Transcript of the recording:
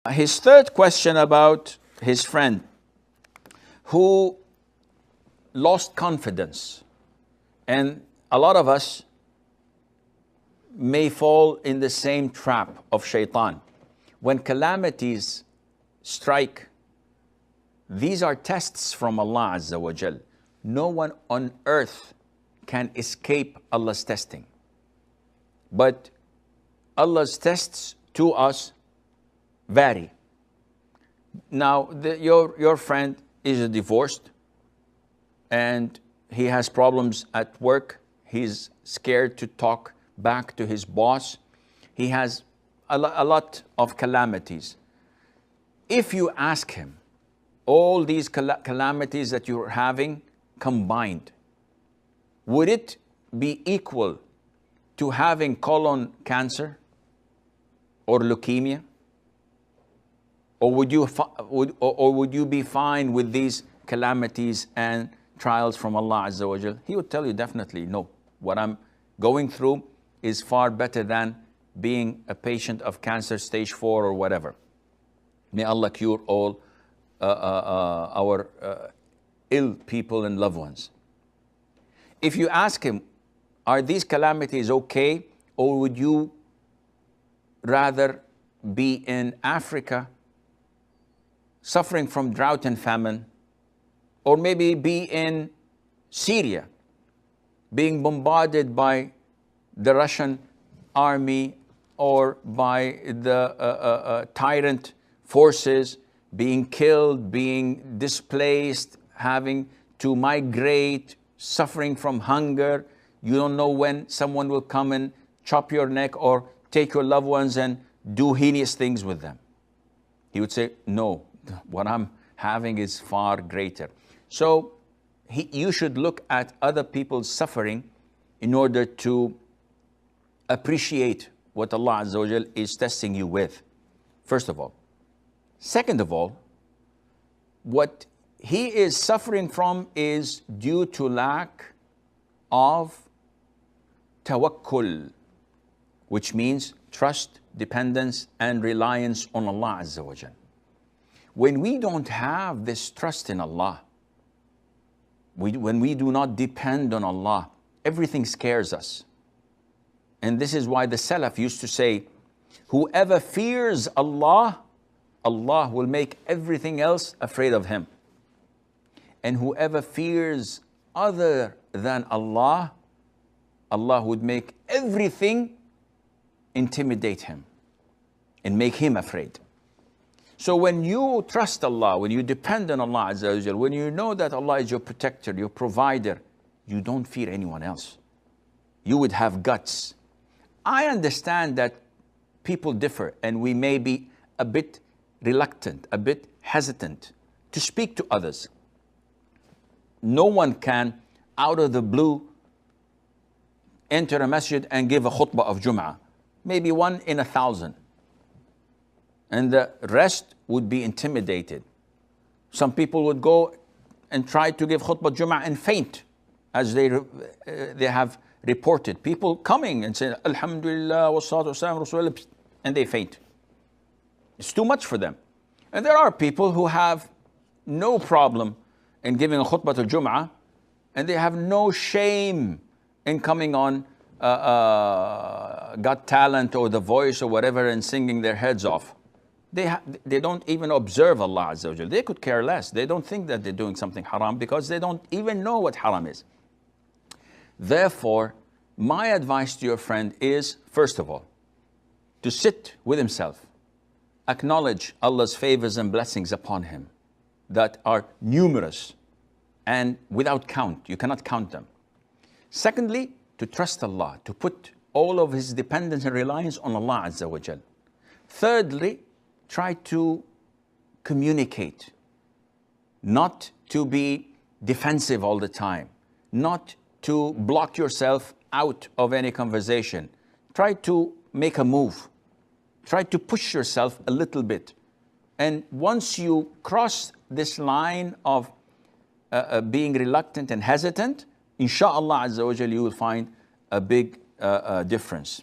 His third question about his friend who lost confidence. And a lot of us may fall in the same trap of shaitan. When calamities strike, these are tests from Allah Azza wa Jal. No one on earth can escape Allah's testing. But Allah's tests to us vary. Now, your friend is divorced and he has problems at work. He's scared to talk back to his boss. He has a lot of calamities. If you ask him, all these calamities that you're having combined, would it be equal to having colon cancer or leukemia? Or would you be fine with these calamities and trials from Allah Azza wa Jal? He would tell you definitely no. What I'm going through is far better than being a patient of cancer stage 4 or whatever. May Allah cure all our ill people and loved ones. If you ask him, are these calamities okay, or would you rather be in Africa suffering from drought and famine, or maybe be in Syria being bombarded by the Russian army or by the tyrant forces, being killed, being displaced, having to migrate, suffering from hunger. You don't know when someone will come and chop your neck or take your loved ones and do heinous things with them. He would say, no, what I'm having is far greater. So you should look at other people's suffering in order to appreciate what Allah Azza wa Jal is testing you with, first of all. Second of all, what he is suffering from is due to lack of tawakkul, which means trust, dependence, and reliance on Allah Azza wa Jal. When we don't have this trust in Allah, when we do not depend on Allah, everything scares us. And this is why the Salaf used to say, whoever fears Allah, Allah will make everything else afraid of him. And whoever fears other than Allah, Allah would make everything intimidate him and make him afraid. So when you trust Allah, when you depend on Allah Azza wa Jal, when you know that Allah is your protector, your provider, you don't fear anyone else. You would have guts. I understand that people differ and we may be a bit reluctant, a bit hesitant to speak to others. No one can, out of the blue, enter a masjid and give a khutbah of Jum'ah. Maybe 1 in 1,000. And the rest would be intimidated. Some people would go and try to give khutbah Jum'ah and faint, as they have reported. People coming and saying, Alhamdulillah, wa salatu wa salam, Rasulullah, and they faint. It's too much for them. And there are people who have no problem in giving a khutbah to Jum'ah, and they have no shame in coming on Got Talent or The Voice or whatever and singing their heads off. They don't even observe Allah Azza wa Jal. They could care less. They don't think that they're doing something haram because they don't even know what haram is. Therefore, my advice to your friend is, first of all, to sit with himself, acknowledge Allah's favors and blessings upon him that are numerous and without count. You cannot count them. Secondly, to trust Allah, to put all of his dependence and reliance on Allah Azza wa Jal. Thirdly, try to communicate, not to be defensive all the time, not to block yourself out of any conversation. Try to make a move. Try to push yourself a little bit. And once you cross this line of being reluctant and hesitant, inshallah Azza wa Jal, you will find a big difference.